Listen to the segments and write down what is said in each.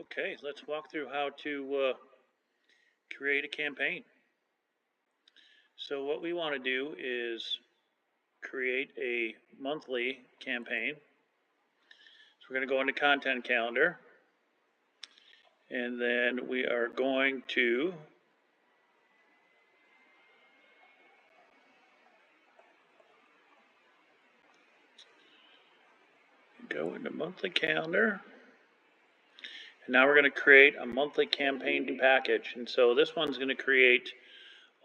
Okay, let's walk through how to create a campaign. So what we want to do is create a monthly campaign. So we're going to go into content calendar, and then we are going to go into monthly calendar. And now we're going to create a monthly campaign package. And so this one's going to create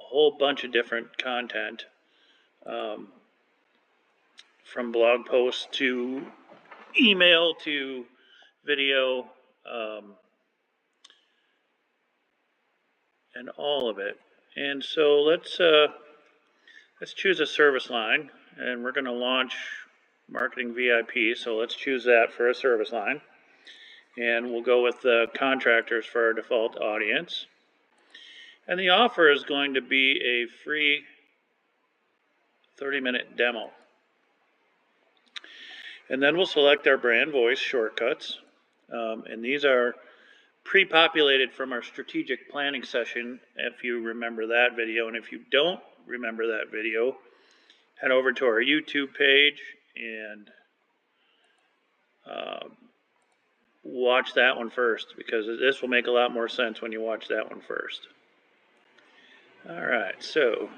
a whole bunch of different content, from blog posts to email to video, and all of it. And so let's choose a service line, and we're going to launch Marketing VIP. So let's choose that for a service line. And we'll go with the contractors for our default audience. And the offer is going to be a free 30-minute demo. And then we'll select our brand voice shortcuts. And these are pre-populated from our strategic planning session, if you remember that video. And if you don't remember that video, head over to our YouTube page and watch that one first, because this will make a lot more sense when you watch that one first. All right, so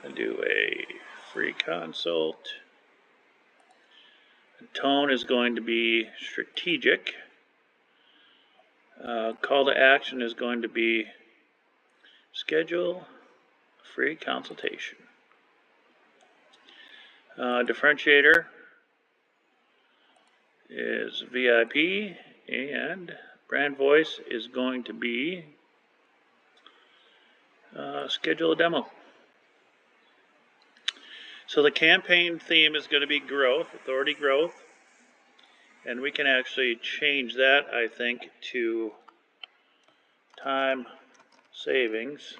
I'll do a free consult. The tone is going to be strategic. Call to action is going to be schedule a free consultation. Differentiator is VIP, and brand voice is going to be schedule a demo. So the campaign theme is going to be growth, authority growth, and we can actually change that, I think, to time savings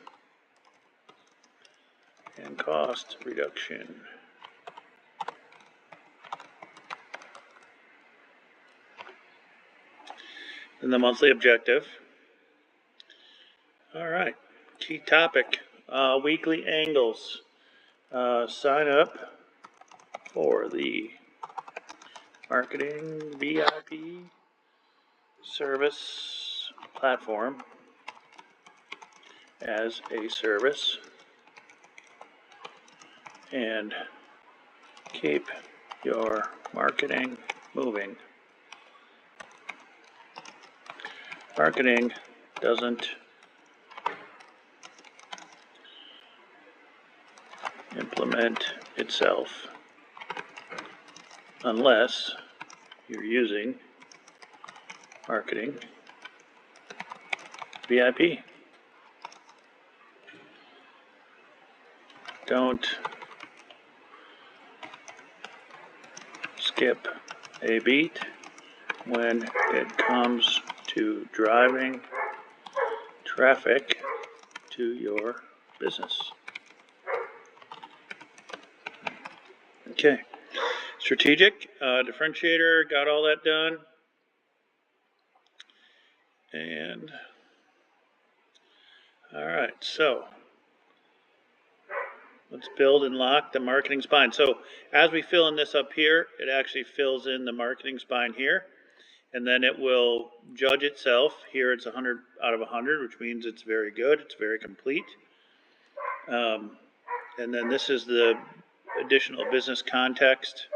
and cost reduction. And the monthly objective. All right, key topic, weekly angles. Sign up for the Marketing VIP service platform as a service, and keep your marketing moving. Marketing doesn't implement itself unless you're using Marketing VIP. Don't skip a beat when it comes to driving traffic to your business. Okay, strategic, differentiator, got all that done. And all right, so let's build and lock the marketing spine. So as we fill in this up here, it actually fills in the marketing spine here, and then it will judge itself. Here it's 100 out of 100, which means it's very good, it's very complete. And then this is the additional business context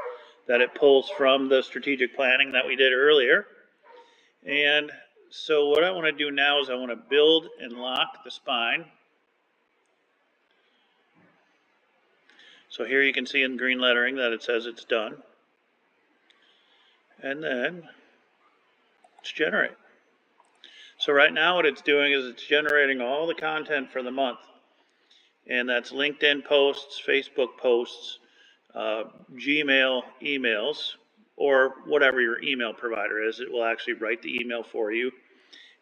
that it pulls from the strategic planning that we did earlier. And so what I want to do now is I want to build and lock the spine. So here you can see in green lettering that it says it's done. And then let's generate. So right now what it's doing is it's generating all the content for the month. And that's LinkedIn posts, Facebook posts, Gmail emails, or whatever your email provider is. It will actually write the email for you,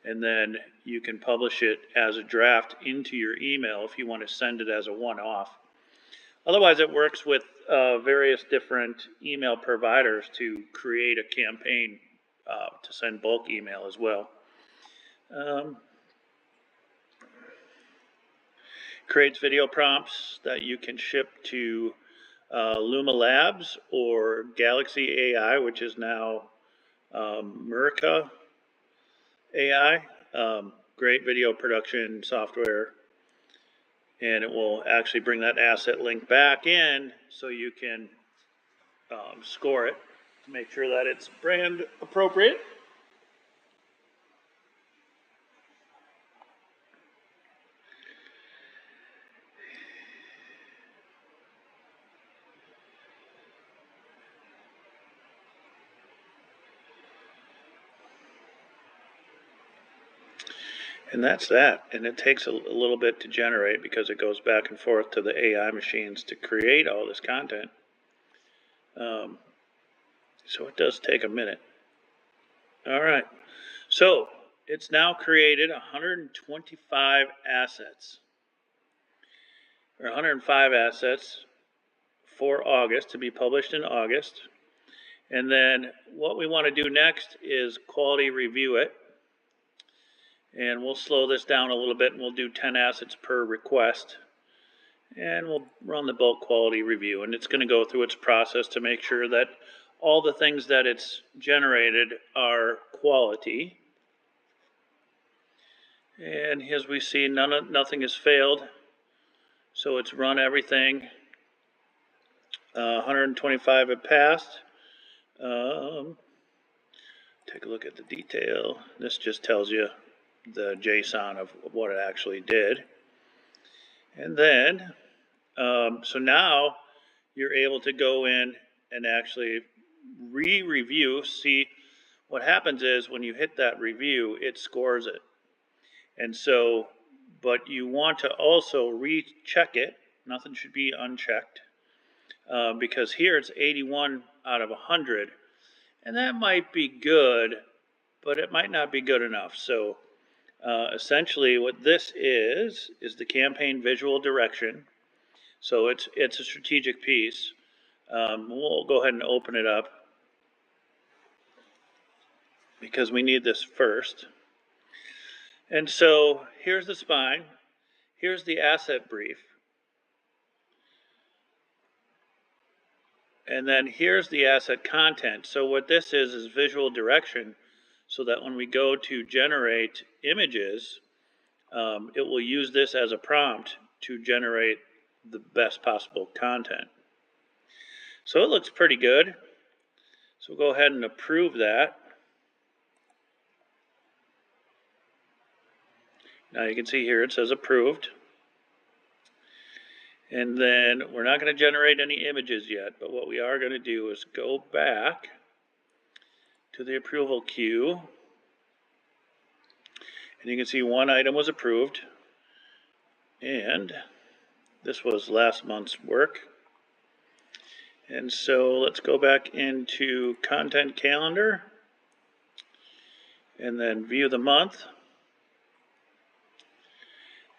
and then you can publish it as a draft into your email if you want to send it as a one-off. Otherwise, it works with various different email providers to create a campaign to send bulk email as well. Creates video prompts that you can ship to Luma Labs or Galaxy AI, which is now Murica AI. Great video production software, and it will actually bring that asset link back in so you can score it to make sure that it's brand appropriate. And that's that. And it takes a little bit to generate because it goes back and forth to the AI machines to create all this content. So it does take a minute. All right. So it's now created 125 assets, or 105 assets for August to be published in August. And then what we want to do next is quality review it. And we'll slow this down a little bit and we'll do 10 assets per request. And we'll run the bulk quality review. And it's going to go through its process to make sure that all the things that it's generated are quality. And as we see, nothing has failed. So it's run everything. 125 have passed. Take a look at the detail. This just tells you the JSON of what it actually did. And then, so now you're able to go in and actually re-review. See, what happens is when you hit that review, it scores it. And so, but you want to also recheck it. Nothing should be unchecked. Because here it's 81 out of 100. And that might be good, but it might not be good enough. So essentially what this is the campaign visual direction. So it's a strategic piece. We'll go ahead and open it up because we need this first. And so here's the spine. Here's the asset brief. And then here's the asset content. So what this is visual direction, so that when we go to generate images, it will use this as a prompt to generate the best possible content. So it looks pretty good. So we'll go ahead and approve that. Now you can see here it says approved. And then we're not going to generate any images yet, but what we are going to do is go back to the approval queue. And you can see one item was approved. And this was last month's work. And so let's go back into content calendar and then view the month.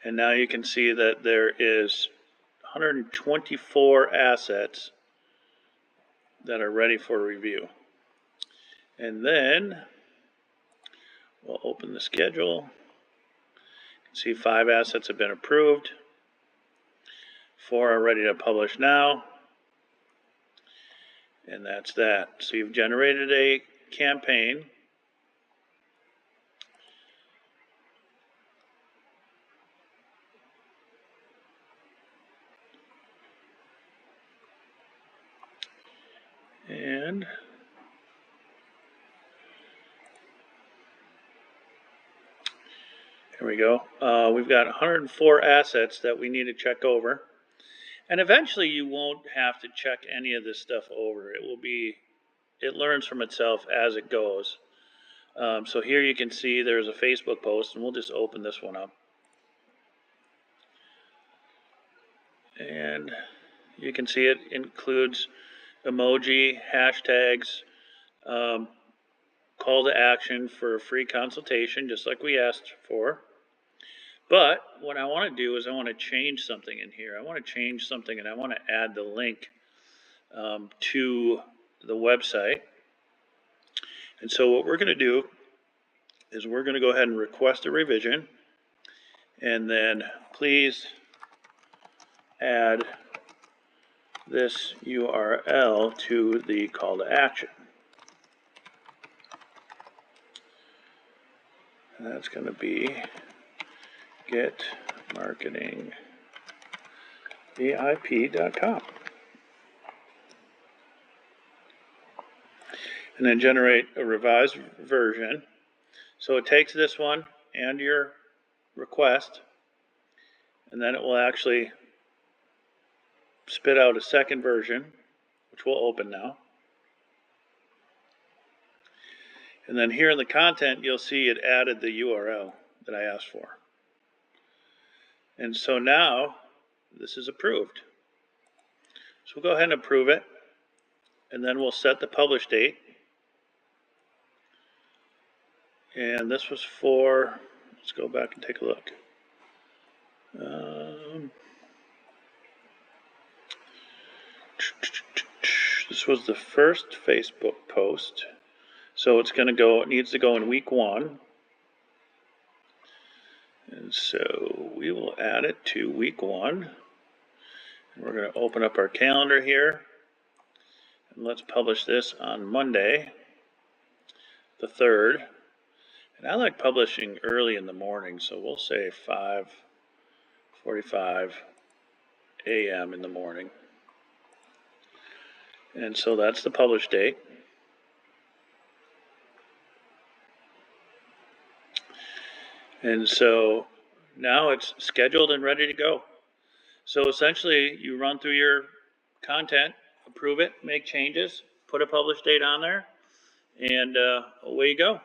And now you can see that there is 124 assets that are ready for review. And then we'll open the schedule. You can see 5 assets have been approved. 4 are ready to publish now. And that's that. So you've generated a campaign. And there we go. We've got 104 assets that we need to check over. And eventually you won't have to check any of this stuff over. It learns from itself as it goes. So here you can see there's a Facebook post, and we'll just open this one up. And you can see it includes emoji, hashtags, call to action for a free consultation, just like we asked for. But what I want to do is I want to change something in here. I want to change something, and I want to add the link to the website. And so what we're going to do is we're going to go ahead and request a revision, and then please add this URL to the call to action. And that's going to be getmarketingvip.com. And then generate a revised version. So it takes this one and your request, and then it will actually spit out a second version, which we'll open now. And then here in the content, you'll see it added the URL that I asked for. And so now this is approved. So we'll go ahead and approve it, and then we'll set the publish date. And this was for, let's go back and take a look. This was the first Facebook post. So it's going to go, it needs to go in week 1. And so we will add it to week 1. And we're going to open up our calendar here. And let's publish this on Monday, the 3rd. And I like publishing early in the morning, so we'll say 5:45 a.m. in the morning. And so that's the publish date. And so now it's scheduled and ready to go. So essentially, you run through your content, approve it, make changes, put a publish date on there, and away you go.